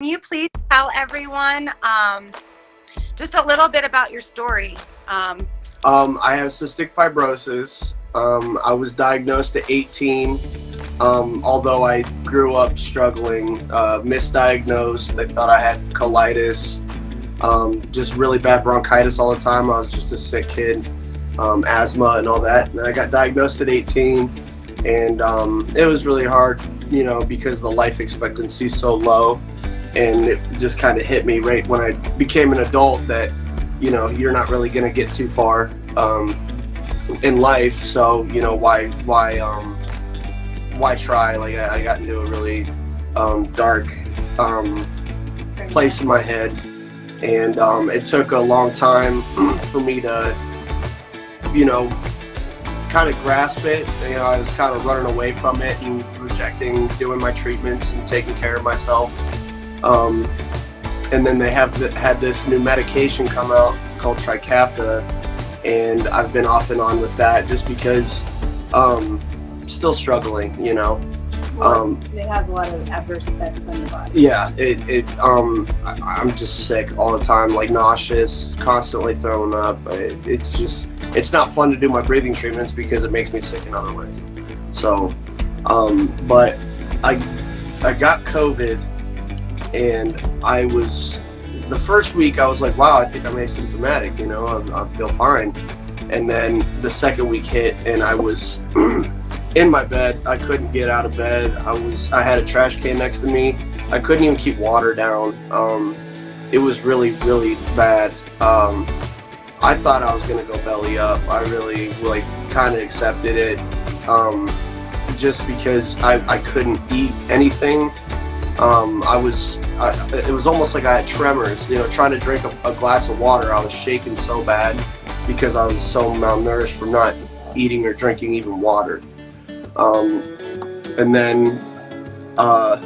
Can you please tell everyone just a little bit about your story? I have cystic fibrosis. I was diagnosed at 18. Although I grew up struggling, misdiagnosed. They thought I had colitis, just really bad bronchitis all the time. I was just a sick kid, asthma and all that. And I got diagnosed at 18, and it was really hard, because the life expectancy is so low. And it just kind of hit me right when I became an adult that, you're not really going to get too far in life. So, why try? Like I got into a really dark place in my head, and it took a long time for me to, kind of grasp it. I was kind of running away from it and rejecting doing my treatments and taking care of myself. And then they had this new medication come out called Trikafta, and I've been off and on with that just because still struggling, Well, it has a lot of adverse effects on the body. Yeah, I'm just sick all the time, like nauseous, constantly throwing up. It's not fun to do my breathing treatments because it makes me sick in other ways. So, but I got COVID, and the first week I was like, wow, I think I'm asymptomatic, I feel fine. And then the second week hit, and I was in my bed. I couldn't get out of bed. I had a trash can next to me. I couldn't even keep water down. It was really, really bad. I thought I was gonna go belly up. I really kind of accepted it, just because I couldn't eat anything. It was almost like I had tremors, trying to drink a glass of water. I was shaking so bad because I was so malnourished from not eating or drinking even water. And then I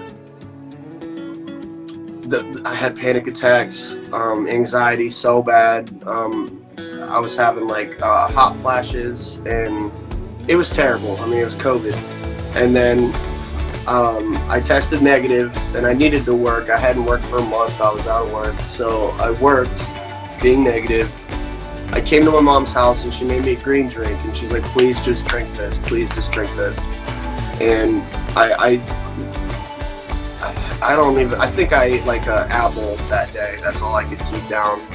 had panic attacks, anxiety so bad. I was having hot flashes, and it was terrible. It was COVID. And then I tested negative, and I needed to work. I hadn't worked for a month. I was out of work, so I worked being negative. I came to my mom's house, and she made me a green drink, and she's like, please just drink this, please just drink this. And I think I ate like an apple that day. That's all I could keep down.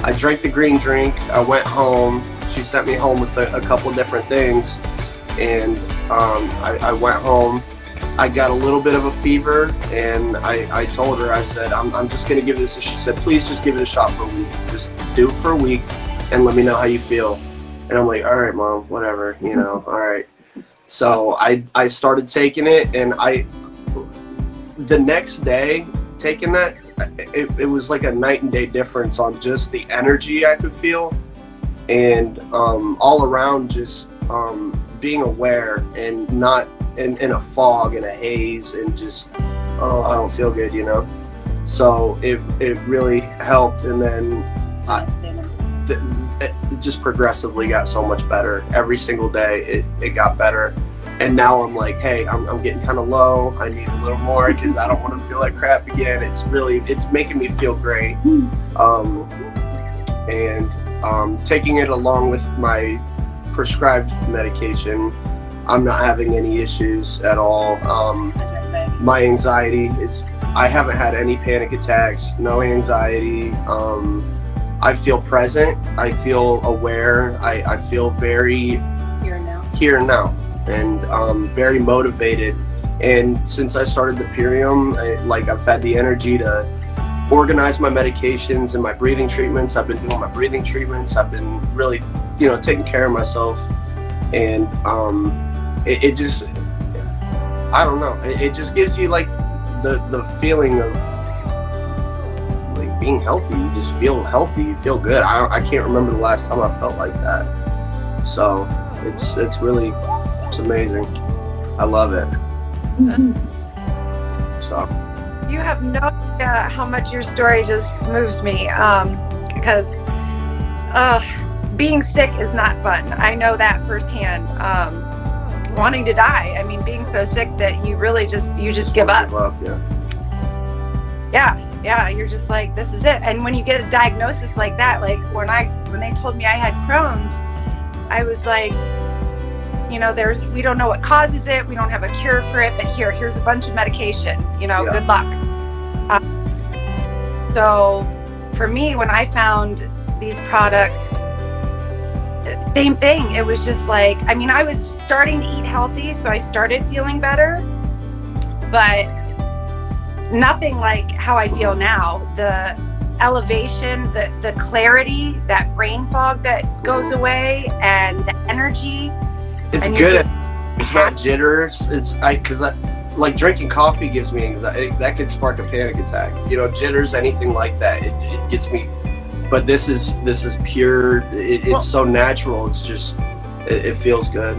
I drank the green drink. I went home. She sent me home with a couple different things, and I went home. I got a little bit of a fever, and I told her, I said, I'm just gonna give this. She said, please just give it a shot for a week. Just do it for a week and let me know how you feel. And I'm like, all right, Mom, whatever, all right. So I started taking it, and the next day taking that, it was like a night and day difference on just the energy I could feel, and all around just being aware and not in a fog and a haze, and just, I don't feel good, So it really helped, and then it just progressively got so much better. Every single day it got better, and now I'm like, hey, I'm getting kind of low. I need a little more because I don't want to feel like crap again. It's making me feel great, and taking it along with my prescribed medication, I'm not having any issues at all. My anxiety I haven't had any panic attacks, no anxiety. I feel present, I feel aware, I feel very here and now, and very motivated. And since I started the Purium, I've had the energy to organize my medications and my breathing treatments. I've been doing my breathing treatments. I've been really, taking care of myself. And it just, I don't know, it just gives you the feeling of being healthy. You just feel healthy, you feel good. I can't remember the last time I felt like that. So it's amazing. I love it. So You have no idea how much your story just moves me, because being sick is not fun. I know that firsthand. Wanting to die. Being so sick that you really just give up. Yeah. yeah, you're just like, this is it. And when you get a diagnosis like that, like when they told me I had Crohn's, I was like, we don't know what causes it. We don't have a cure for it, but here's a bunch of medication, good luck. So for me, when I found these products, same thing. It was just like, I was starting to eat healthy, so I started feeling better, but nothing like how I feel now. The elevation, the clarity, that brain fog that goes away, and the energy. It's good. It's not jitters. Because like drinking coffee gives me anxiety. That could spark a panic attack. Jitters, anything like that, it gets me. But this is pure. It's so natural. It's just, it feels good,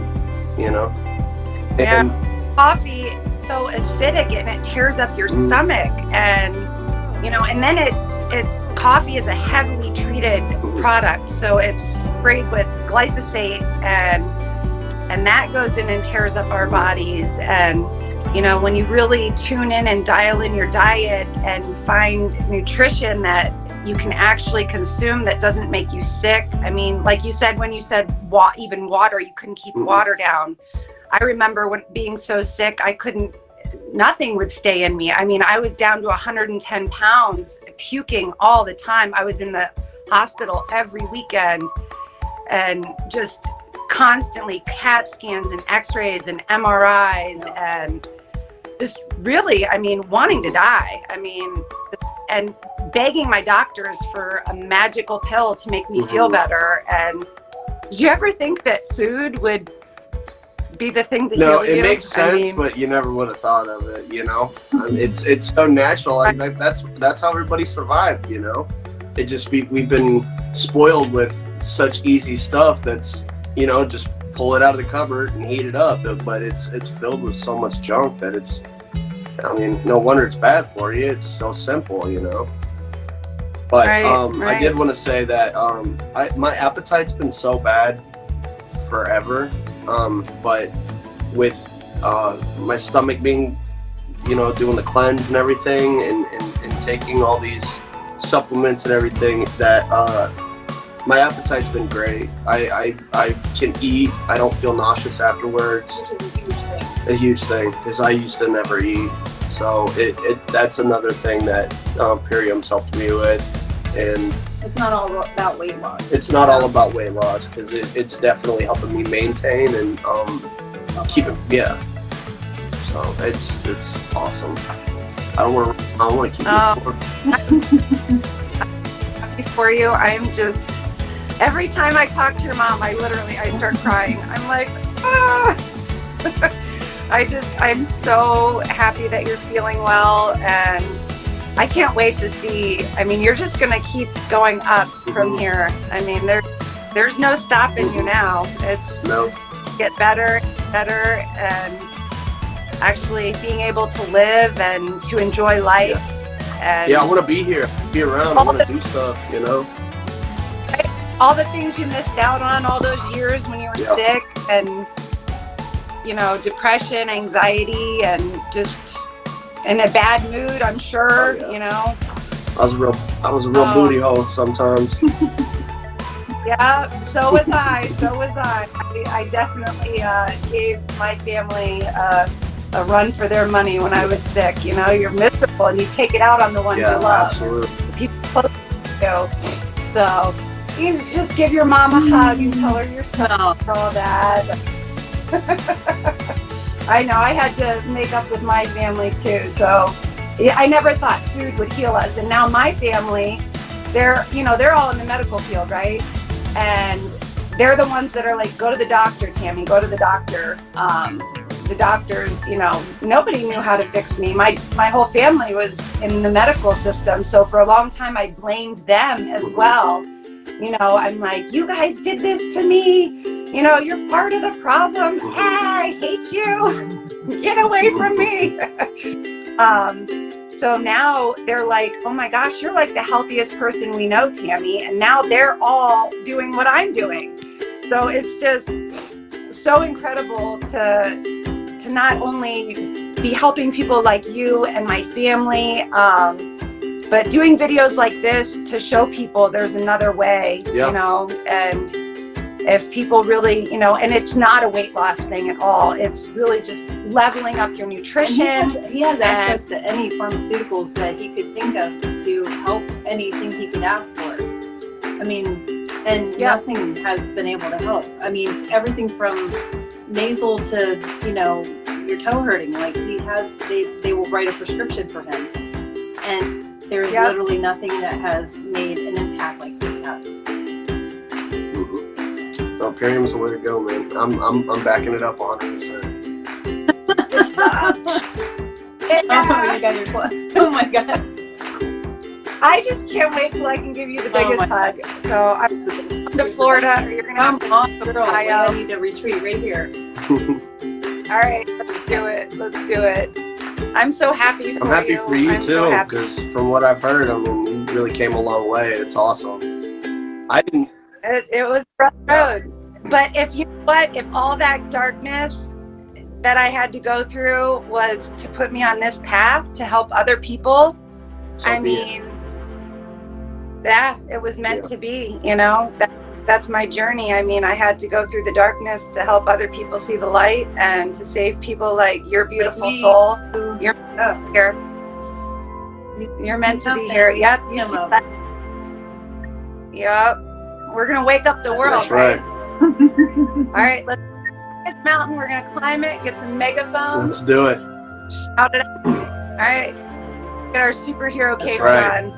And coffee is so acidic and it tears up your stomach, and and then it's coffee is a heavily treated product, so it's sprayed with glyphosate, and that goes in and tears up our bodies. And when you really tune in and dial in your diet and find nutrition that you can actually consume that doesn't make you sick. Like you said, when you said even water, you couldn't keep water down. I remember when being so sick, nothing would stay in me. I was down to 110 pounds, puking all the time. I was in the hospital every weekend and just constantly CAT scans and x-rays and MRIs, and just really, wanting to die. And begging my doctors for a magical pill to make me feel better. And did you ever think that food would be the thing to heal you? No, it makes sense, but you never would have thought of it, It's so natural. That's how everybody survived, It just we've been spoiled with such easy stuff that's, just pull it out of the cupboard and heat it up. But it's filled with so much junk that it's, no wonder it's bad for you. It's so simple, But right. I did want to say that my appetite's been so bad forever. But with my stomach being, doing the cleanse and everything, and taking all these supplements and everything, that my appetite's been great. I can eat. I don't feel nauseous afterwards. Which is a huge thing. A huge thing, because I used to never eat. So that's another thing that Pirium's helped me with. And it's not all about weight loss. It's not all about weight loss, because it's definitely helping me maintain and keep it. Yeah. So it's awesome. I don't want to keep it happy for you. I'm just, every time I talk to your mom, I start crying. I'm like, I'm so happy that you're feeling well, and I can't wait to see. You're just going to keep going up from here. There's no stopping you now. It's get better, and actually being able to live and to enjoy life. Yeah. And I want to be here, be around. I want to do stuff, All the things you missed out on all those years when you were sick, and depression, anxiety, and just in a bad mood, I'm sure. I was a real booty hole sometimes. Yeah, so was I. I definitely gave my family a run for their money when I was sick. You're miserable and you take it out on the ones you love. Absolutely. People close to you. So you just give your mom a hug and tell her you're sorry for all that. I know, I had to make up with my family too. So I never thought food would heal us. And now my family, they're all in the medical field, right? And they're the ones that are like, go to the doctor, Tammy, go to the doctor. The doctors, nobody knew how to fix me. My whole family was in the medical system. So for a long time, I blamed them as well. I'm like, you guys did this to me. You're part of the problem. I hate you. Get away from me. So now they're like, oh my gosh, you're like the healthiest person we know, Tammy. And now they're all doing what I'm doing. So it's just so incredible to not only be helping people like you and my family, but doing videos like this to show people there's another way, Yeah. you know, and if people really, you know, and it's not a weight loss thing at all. It's really just leveling up your nutrition. And he has access to any pharmaceuticals that he could think of to help anything he could ask for. I mean, and nothing has been able to help. I mean, everything from nasal to, you know, your toe hurting. Like he has, they will write a prescription for him. And there's literally nothing that has made an impact like this has. No, Purium's the way to go, man. I'm backing it up 100%. Oh my god. I just can't wait till I can give you the biggest hug. So I'm to Florida, or you're gonna Come on, girl. I need to retreat right here. All right, let's do it. Let's do it. I'm so happy for you. I'm happy for you I'm too, so happy. because from what I've heard, I mean, you really came a long way. It's awesome. I didn't. It was a rough road. But if you know what, if all that darkness that I had to go through was to put me on this path to help other people, So I be it. mean, yeah, it was meant to be, you know. That's my journey. I mean, I had to go through the darkness to help other people see the light and to save people like your beautiful soul. You're here. You're meant to be here. Yep. You too. Yep. We're gonna wake up the world. That's right. All right, let's this mountain. We're gonna climb it. Get some megaphones. Let's do it. Shout it out. All right. Get our superhero That's capes right. on.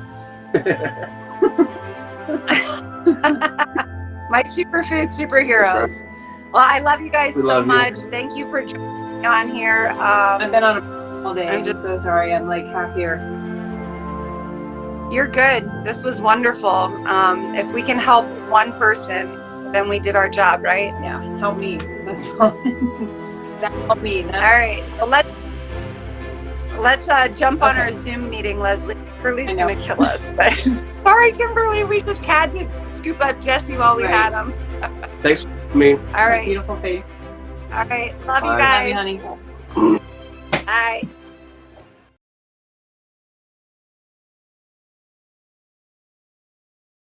My superfood superheroes. Right. Well, I love you guys We so love you. much. Thank you for joining me on here. I've been on all day. I'm I'm just- so sorry. I'm like half here. You're good. This was wonderful. If we can help one person, then we did our job, right? Yeah, help me. That's all. That helped me. All right. Well, let's jump on our Zoom meeting, Leslie. Kimberly's gonna kill us. But sorry, Kimberly. We just had to scoop up Jesse while we had him. Thanks for me. All right. Beautiful face. All right. Love you Bye. guys. Love you, honey. Bye.